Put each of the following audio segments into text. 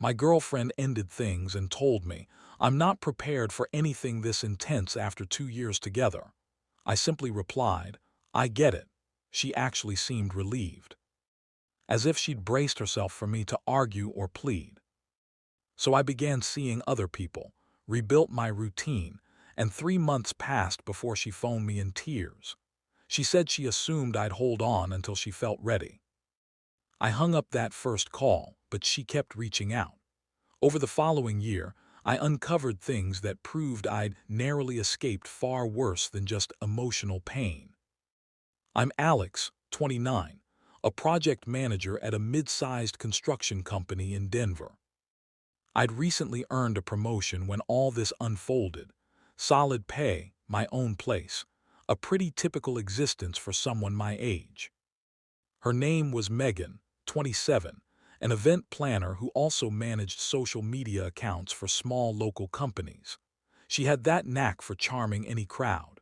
My girlfriend ended things and told me, I'm not prepared for anything this intense after 2 years together. I simply replied, I get it. She actually seemed relieved, as if she'd braced herself for me to argue or plead. So I began seeing other people, rebuilt my routine, and 3 months passed before she phoned me in tears. She said she assumed I'd hold on until she felt ready. I hung up that first call, but she kept reaching out. Over the following year, I uncovered things that proved I'd narrowly escaped far worse than just emotional pain. I'm Alex, 29, a project manager at a mid-sized construction company in Denver. I'd recently earned a promotion when all this unfolded. Solid pay, my own place, a pretty typical existence for someone my age. Her name was Megan, 27, an event planner who also managed social media accounts for small local companies. She had that knack for charming any crowd.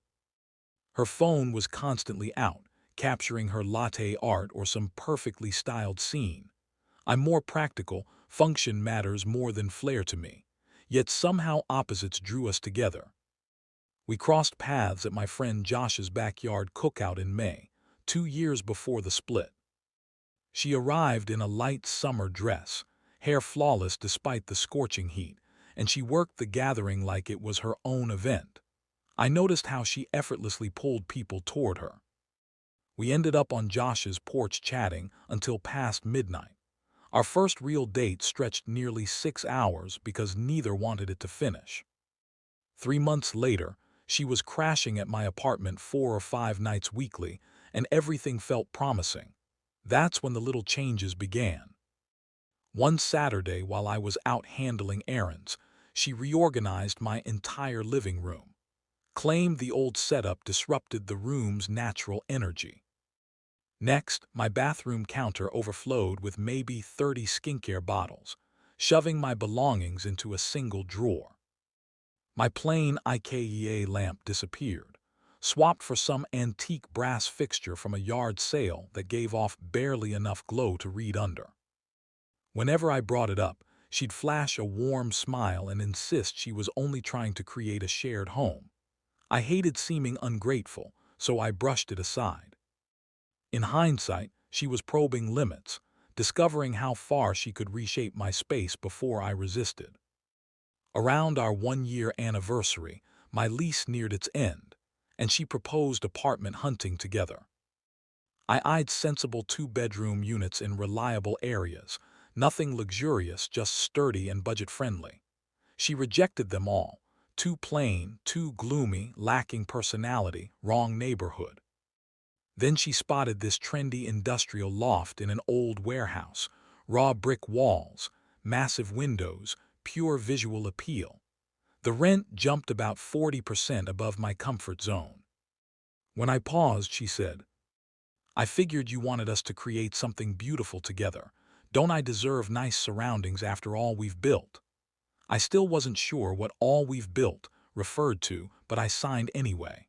Her phone was constantly out, capturing her latte art or some perfectly styled scene. I'm more practical, function matters more than flair to me. Yet somehow opposites drew us together. We crossed paths at my friend Josh's backyard cookout in May, 2 years before the split. She arrived in a light summer dress, hair flawless despite the scorching heat, and she worked the gathering like it was her own event. I noticed how she effortlessly pulled people toward her. We ended up on Josh's porch chatting until past midnight. Our first real date stretched nearly 6 hours because neither wanted it to finish. 3 months later, she was crashing at my apartment 4 or 5 nights weekly, and everything felt promising. That's when the little changes began. One Saturday, while I was out handling errands, she reorganized my entire living room, claimed the old setup disrupted the room's natural energy. Next, my bathroom counter overflowed with maybe 30 skincare bottles, shoving my belongings into a single drawer. My plain IKEA lamp disappeared, swapped for some antique brass fixture from a yard sale that gave off barely enough glow to read under. Whenever I brought it up, she'd flash a warm smile and insist she was only trying to create a shared home. I hated seeming ungrateful, so I brushed it aside. In hindsight, she was probing limits, discovering how far she could reshape my space before I resisted. Around our 1 year anniversary, my lease neared its end, and she proposed apartment hunting together. I eyed sensible 2-bedroom units in reliable areas, nothing luxurious, just sturdy and budget-friendly. She rejected them all, too plain, too gloomy, lacking personality, wrong neighborhood. Then she spotted this trendy industrial loft in an old warehouse, raw brick walls, massive windows, pure visual appeal. The rent jumped about 40% above my comfort zone. When I paused, she said, I figured you wanted us to create something beautiful together. Don't I deserve nice surroundings after all we've built? I still wasn't sure what all we've built referred to, but I signed anyway.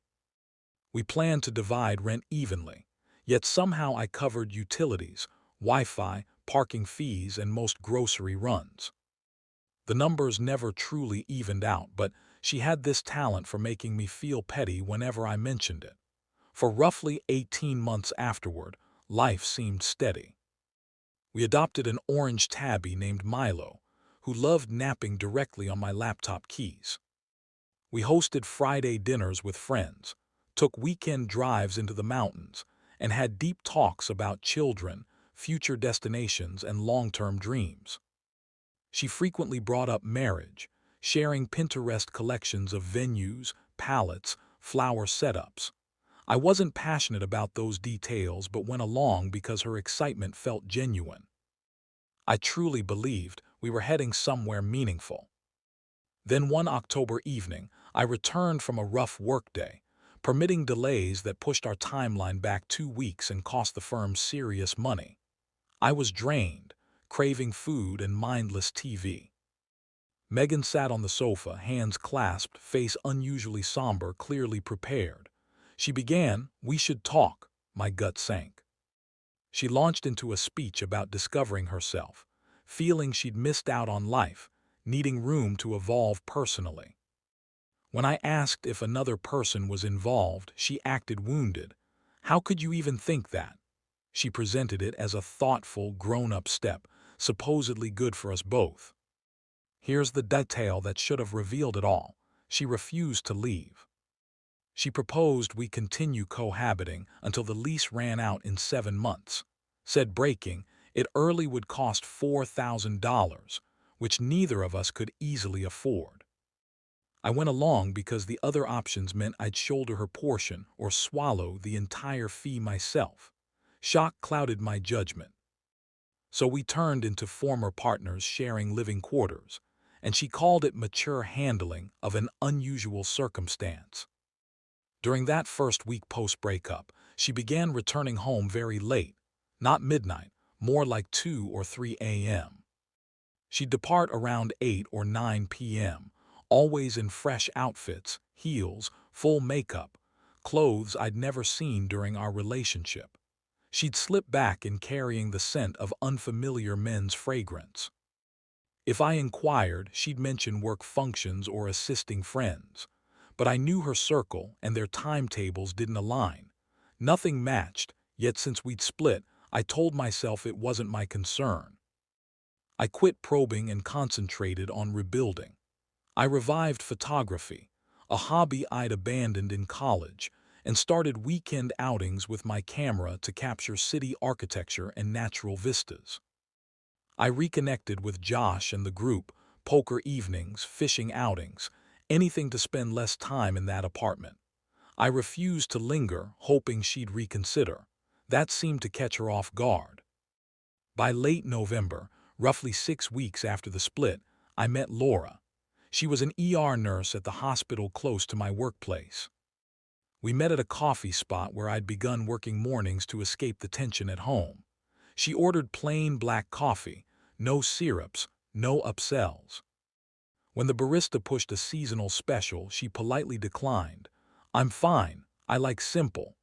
We planned to divide rent evenly, yet somehow I covered utilities, Wi-Fi, parking fees, and most grocery runs. The numbers never truly evened out, but she had this talent for making me feel petty whenever I mentioned it. For roughly 18 months afterward, life seemed steady. We adopted an orange tabby named Milo, who loved napping directly on my laptop keys. We hosted Friday dinners with friends, took weekend drives into the mountains, and had deep talks about children, future destinations, and long-term dreams. She frequently brought up marriage, sharing Pinterest collections of venues, palettes, flower setups. I wasn't passionate about those details but went along because her excitement felt genuine. I truly believed we were heading somewhere meaningful. Then one October evening, I returned from a rough workday, permitting delays that pushed our timeline back 2 weeks and cost the firm serious money. I was drained, craving food and mindless TV. Megan sat on the sofa, hands clasped, face unusually somber, clearly prepared. She began, "We should talk." My gut sank. She launched into a speech about discovering herself, feeling she'd missed out on life, needing room to evolve personally. When I asked if another person was involved, she acted wounded. How could you even think that? She presented it as a thoughtful, grown-up step, supposedly good for us both. Here's the detail that should have revealed it all. She refused to leave. She proposed we continue cohabiting until the lease ran out in 7 months. Said breaking it early would cost $4,000, which neither of us could easily afford. I went along because the other options meant I'd shoulder her portion or swallow the entire fee myself. Shock clouded my judgment. So we turned into former partners sharing living quarters, and she called it mature handling of an unusual circumstance. During that first week post-breakup, she began returning home very late, not midnight, more like 2 or 3 a.m. She'd depart around 8 or 9 p.m., always in fresh outfits, heels, full makeup, clothes I'd never seen during our relationship. She'd slip back in carrying the scent of unfamiliar men's fragrance. If I inquired, she'd mention work functions or assisting friends. But I knew her circle and their timetables didn't align. Nothing matched, yet since we'd split, I told myself it wasn't my concern. I quit probing and concentrated on rebuilding. I revived photography, a hobby I'd abandoned in college, and started weekend outings with my camera to capture city architecture and natural vistas. I reconnected with Josh and the group, poker evenings, fishing outings, anything to spend less time in that apartment. I refused to linger, hoping she'd reconsider. That seemed to catch her off guard. By late November, roughly 6 weeks after the split, I met Laura. She was an ER nurse at the hospital close to my workplace. We met at a coffee spot where I'd begun working mornings to escape the tension at home. She ordered plain black coffee, no syrups, no upsells. When the barista pushed a seasonal special, she politely declined. "I'm fine, I like simple."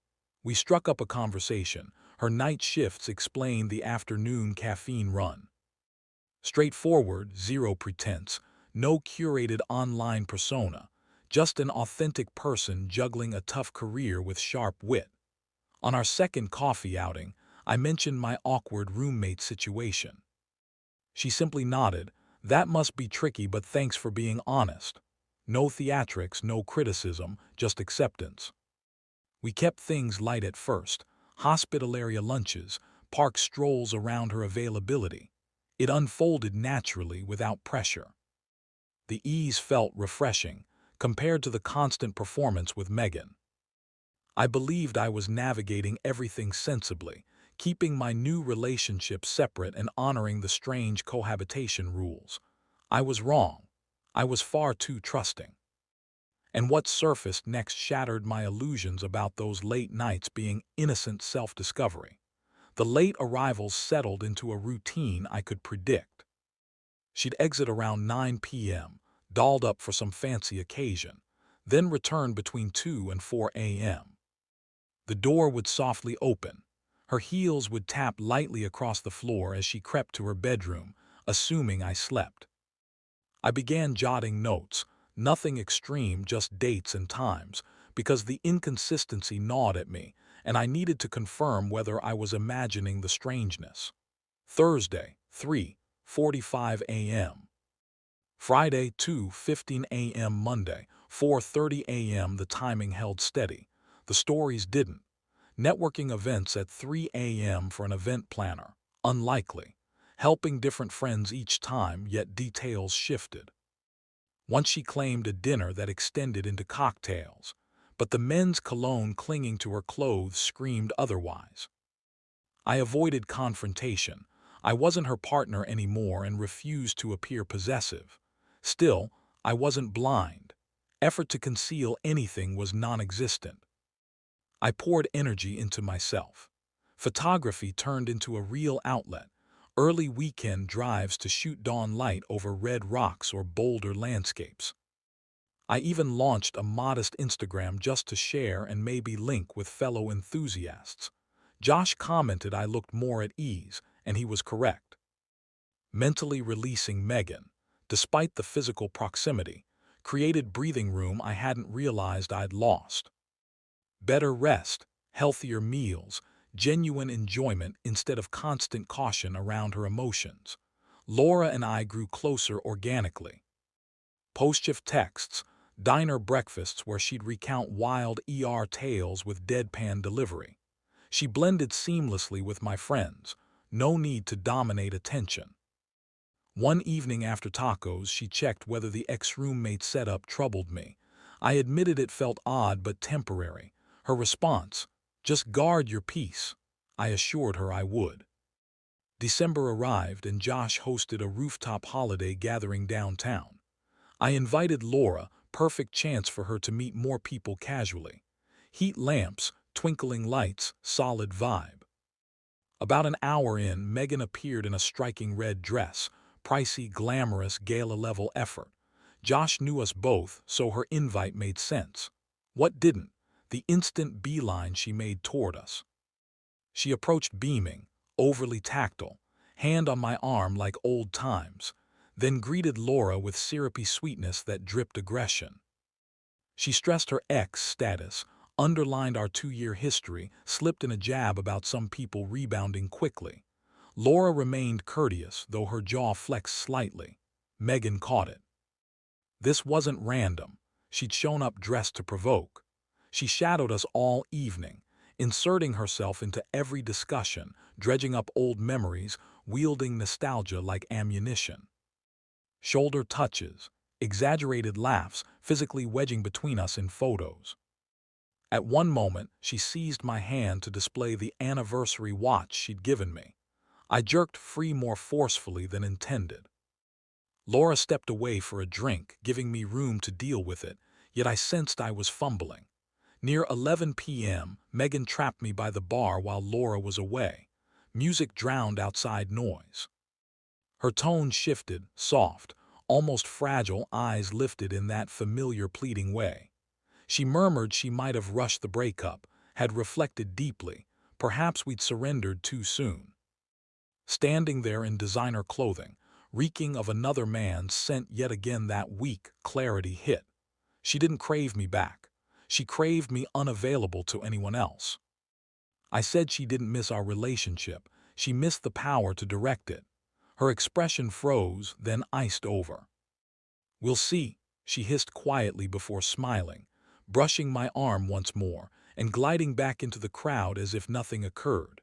We struck up a conversation. Her night shifts explained the afternoon caffeine run. Straightforward, zero pretense, no curated online persona, just an authentic person juggling a tough career with sharp wit. On our second coffee outing, I mentioned my awkward roommate situation. She simply nodded. "That must be tricky, but thanks for being honest." No theatrics, no criticism, just acceptance. We kept things light at first, hospital area lunches, park strolls around her availability. It unfolded naturally without pressure. The ease felt refreshing, compared to the constant performance with Megan. I believed I was navigating everything sensibly, keeping my new relationship separate and honoring the strange cohabitation rules. I was wrong. I was far too trusting. And what surfaced next shattered my illusions about those late nights being innocent self-discovery. The late arrivals settled into a routine I could predict. She'd exit around 9 p.m., dolled up for some fancy occasion, then return between 2 and 4 a.m. The door would softly open. Her heels would tap lightly across the floor as she crept to her bedroom, assuming I slept. I began jotting notes, nothing extreme, just dates and times, because the inconsistency gnawed at me, and I needed to confirm whether I was imagining the strangeness. Thursday, 3:45 a.m. Friday, 2:15 a.m. Monday, 4:30 a.m. The timing held steady. The stories didn't. Networking events at 3 a.m. for an event planner. Unlikely. Helping different friends each time, yet details shifted. Once she claimed a dinner that extended into cocktails, but the men's cologne clinging to her clothes screamed otherwise. I avoided confrontation. I wasn't her partner anymore and refused to appear possessive. Still, I wasn't blind. Effort to conceal anything was non-existent. I poured energy into myself. Photography turned into a real outlet. Early weekend drives to shoot dawn light over red rocks or bolder landscapes. I even launched a modest Instagram just to share and maybe link with fellow enthusiasts. Josh commented I looked more at ease, and he was correct. mentally releasing Megan, despite the physical proximity, created breathing room I hadn't realized I'd lost. Better rest, healthier meals, genuine enjoyment instead of constant caution around her emotions. Laura and I grew closer organically. Post-shift texts, diner breakfasts where she'd recount wild tales with deadpan delivery. She blended seamlessly with my friends, no need to dominate attention. One evening after tacos, she checked whether the ex-roommate setup troubled me. I admitted it felt odd but temporary. Her response, "Just guard your peace." I assured her I would. December arrived and Josh hosted a rooftop holiday gathering downtown. I invited Laura, perfect chance for her to meet more people casually. Heat lamps, twinkling lights, solid vibe. About an hour in, Megan appeared in a striking red dress, pricey, glamorous, gala-level effort. Josh knew us both, so her invite made sense. What didn't? The instant beeline she made toward us. She approached beaming, overly tactile, hand on my arm like old times, then greeted Laura with syrupy sweetness that dripped aggression. She stressed her ex status, underlined our 2-year history, slipped in a jab about some people rebounding quickly. Laura remained courteous, though her jaw flexed slightly. Megan caught it. This wasn't random. She'd shown up dressed to provoke. She shadowed us all evening, inserting herself into every discussion, dredging up old memories, wielding nostalgia like ammunition. Shoulder touches, exaggerated laughs, physically wedging between us in photos. At one moment, she seized my hand to display the anniversary watch she'd given me. I jerked free more forcefully than intended. Laura stepped away for a drink, giving me room to deal with it, yet I sensed I was fumbling. Near 11 p.m., Megan trapped me by the bar while Laura was away. Music drowned outside noise. Her tone shifted, soft, almost fragile, eyes lifted in that familiar pleading way. She murmured she might have rushed the breakup, had reflected deeply, perhaps we'd surrendered too soon. Standing there in designer clothing, reeking of another man's scent, yet again that weak clarity hit. She didn't crave me back. She craved me unavailable to anyone else. I said she didn't miss our relationship. She missed the power to direct it. Her expression froze, then iced over. "We'll see," she hissed quietly before smiling, brushing my arm once more and gliding back into the crowd as if nothing occurred.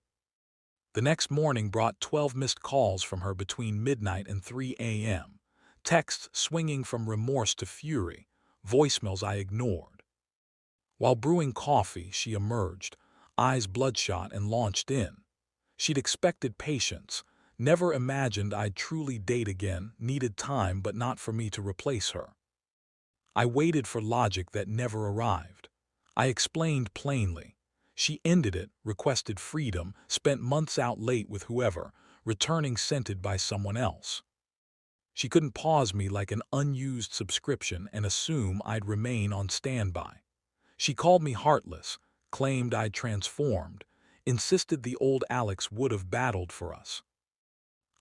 The next morning brought 12 missed calls from her between midnight and 3 a.m., texts swinging from remorse to fury, voicemails I ignored. While brewing coffee, she emerged, eyes bloodshot, and launched in. She'd expected patience, never imagined I'd truly date again, needed time but not for me to replace her. I waited for logic that never arrived. I explained plainly. She ended it, requested freedom, spent months out late with whoever, returning scented by someone else. She couldn't pause me like an unused subscription and assume I'd remain on standby. She called me heartless, claimed I'd transformed, insisted the old Alex would have battled for us.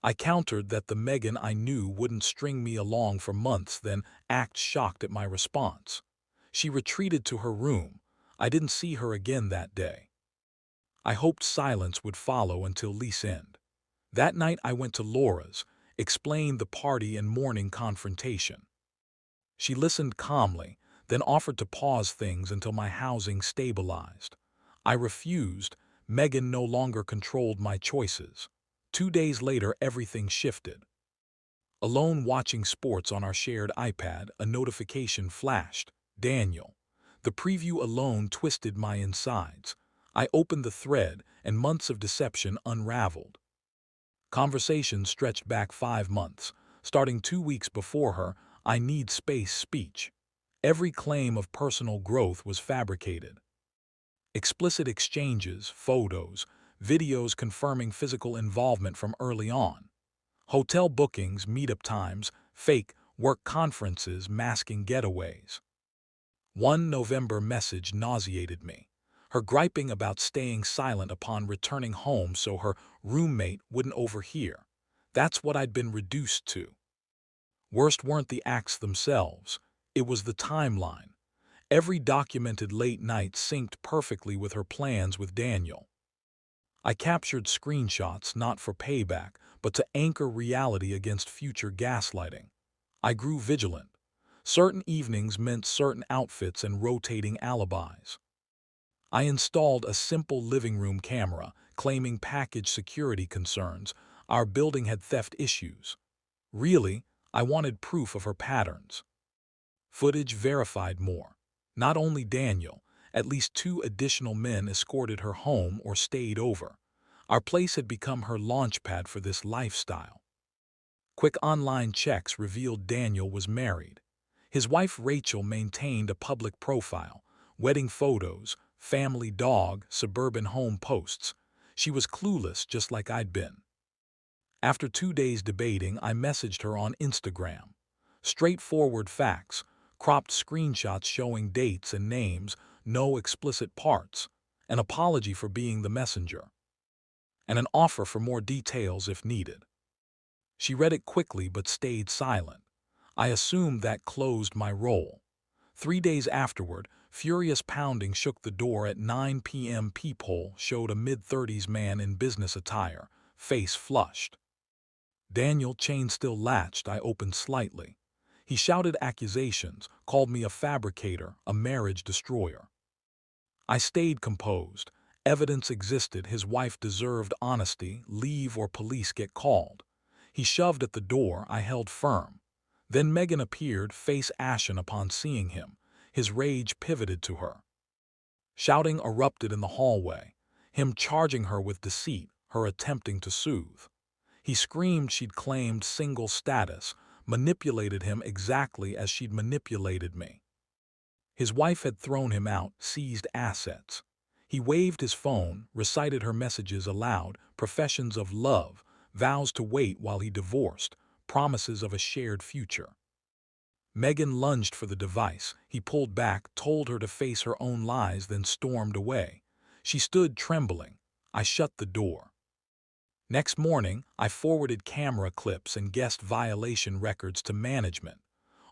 I countered that the Megan I knew wouldn't string me along for months, then act shocked at my response. She retreated to her room. I didn't see her again that day. I hoped silence would follow until lease end. That night I went to Laura's, explained the party and morning confrontation. She listened calmly, then offered to pause things until my housing stabilized. I refused. Megan no longer controlled my choices. 2 days later, everything shifted. Alone watching sports on our shared iPad, a notification flashed. Daniel. The preview alone twisted my insides. I opened the thread, and months of deception unraveled. Conversation stretched back 5 months, starting 2 weeks before her "I need space" speech. Every claim of personal growth was fabricated. Explicit exchanges, photos, videos confirming physical involvement from early on. Hotel bookings, meetup times, fake work conferences masking getaways. One November message nauseated me. Her griping about staying silent upon returning home so her roommate wouldn't overhear. That's what I'd been reduced to. Worst weren't the acts themselves, it was the timeline. Every documented late night synced perfectly with her plans with Daniel. I captured screenshots not for payback, but to anchor reality against future gaslighting. I grew vigilant. Certain evenings meant certain outfits and rotating alibis. I installed a simple living room camera, claiming package security concerns. Our building had theft issues. Really, I wanted proof of her patterns. Footage verified more. Not only Daniel, at least 2 additional men escorted her home or stayed over. Our place had become her launchpad for this lifestyle. Quick online checks revealed Daniel was married. His wife Rachel maintained a public profile, wedding photos, family dog, suburban home posts. She was clueless just like I'd been. After 2 days debating, I messaged her on Instagram. Straightforward facts, cropped screenshots showing dates and names, no explicit parts, an apology for being the messenger, and an offer for more details if needed. She read it quickly but stayed silent. I assumed that closed my role. 3 days afterward, furious pounding shook the door at 9 p.m. Peephole showed a mid-30s man in business attire, face flushed. Daniel, chain still latched, I opened slightly. He shouted accusations, called me a fabricator, a marriage destroyer. I stayed composed. Evidence existed, his wife deserved honesty, leave or police get called. He shoved at the door, I held firm. Then Megan appeared, face ashen upon seeing him. His rage pivoted to her. Shouting erupted in the hallway, him charging her with deceit, her attempting to soothe. He screamed she'd claimed single status, manipulated him exactly as she'd manipulated me. His wife had thrown him out, seized assets. He waved his phone, recited her messages aloud, professions of love, vows to wait while he divorced, promises of a shared future. Megan lunged for the device. He pulled back, told her to face her own lies, then stormed away. She stood trembling. I shut the door. Next morning, I forwarded camera clips and guest violation records to management.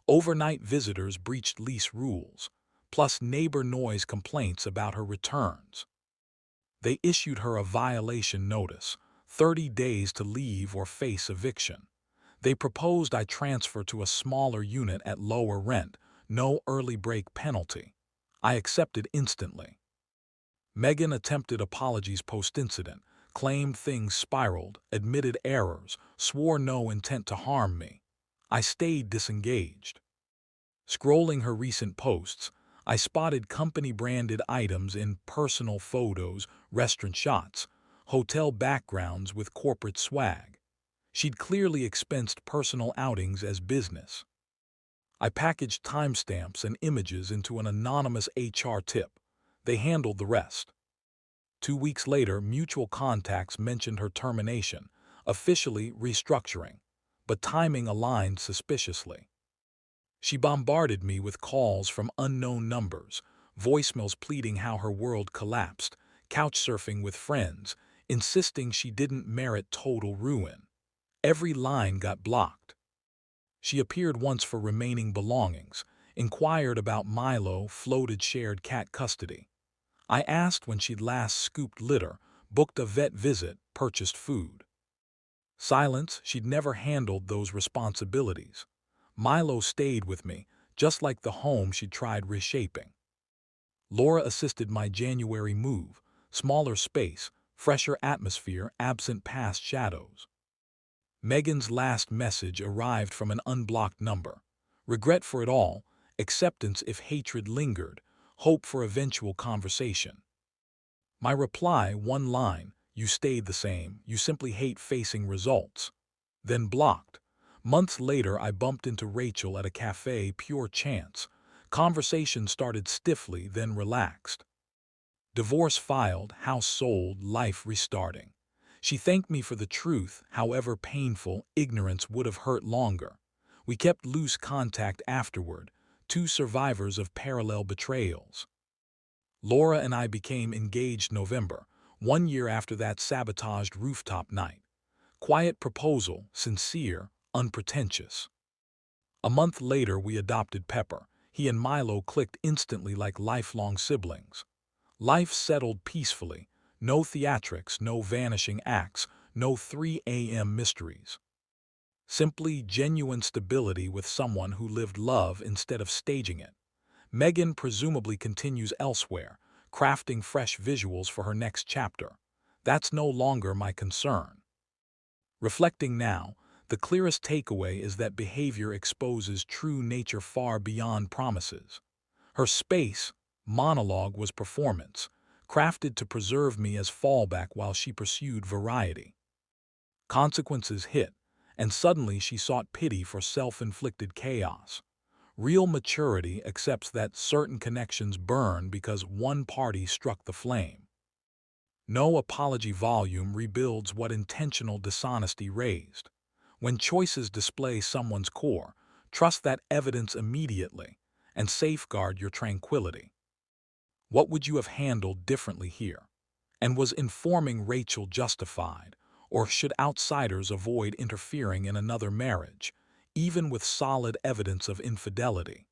Overnight visitors breached lease rules, plus neighbor noise complaints about her returns. They issued her a violation notice, 30 days to leave or face eviction. They proposed I transfer to a smaller unit at lower rent, no early break penalty. I accepted instantly. Megan attempted apologies post-incident, claimed things spiraled, admitted errors, swore no intent to harm me. I stayed disengaged. Scrolling her recent posts, I spotted company-branded items in personal photos, restaurant shots, hotel backgrounds with corporate swag. She'd clearly expensed personal outings as business. I packaged timestamps and images into an anonymous HR tip. They handled the rest. 2 weeks later, mutual contacts mentioned her termination, officially restructuring, but timing aligned suspiciously. She bombarded me with calls from unknown numbers, voicemails pleading how her world collapsed, couchsurfing with friends, insisting she didn't merit total ruin. Every line got blocked. She appeared once for remaining belongings, inquired about Milo, floated shared cat custody. I asked when she'd last scooped litter, booked a vet visit, purchased food. Silence, she'd never handled those responsibilities. Milo stayed with me, just like the home she'd tried reshaping. Laura assisted my January move, smaller space, fresher atmosphere, absent past shadows. Megan's last message arrived from an unblocked number. Regret for it all, acceptance if hatred lingered, hope for eventual conversation. My reply, one line, you stayed the same, you simply hate facing results. Then blocked. Months later, I bumped into Rachel at a cafe, pure chance. Conversation started stiffly, then relaxed. Divorce filed, house sold, life restarting. She thanked me for the truth, however painful, ignorance would have hurt longer. We kept loose contact afterward, 2 survivors of parallel betrayals. Laura and I became engaged November, 1 year after that sabotaged rooftop night. Quiet proposal, sincere, unpretentious. A month later we adopted Pepper. He and Milo clicked instantly like lifelong siblings. Life settled peacefully. No theatrics, no vanishing acts, no 3 a.m. mysteries. Simply genuine stability with someone who lived love instead of staging it. Megan presumably continues elsewhere, crafting fresh visuals for her next chapter. That's no longer my concern. Reflecting now, the clearest takeaway is that behavior exposes true nature far beyond promises. Her space, monologue was performance, crafted to preserve me as fallback while she pursued variety. Consequences hit, and suddenly she sought pity for self-inflicted chaos. Real maturity accepts that certain connections burn because one party struck the flame. No apology volume rebuilds what intentional dishonesty raised. When choices display someone's core, trust that evidence immediately and safeguard your tranquility. What would you have handled differently here? And was informing Rachel justified, or should outsiders avoid interfering in another marriage, even with solid evidence of infidelity?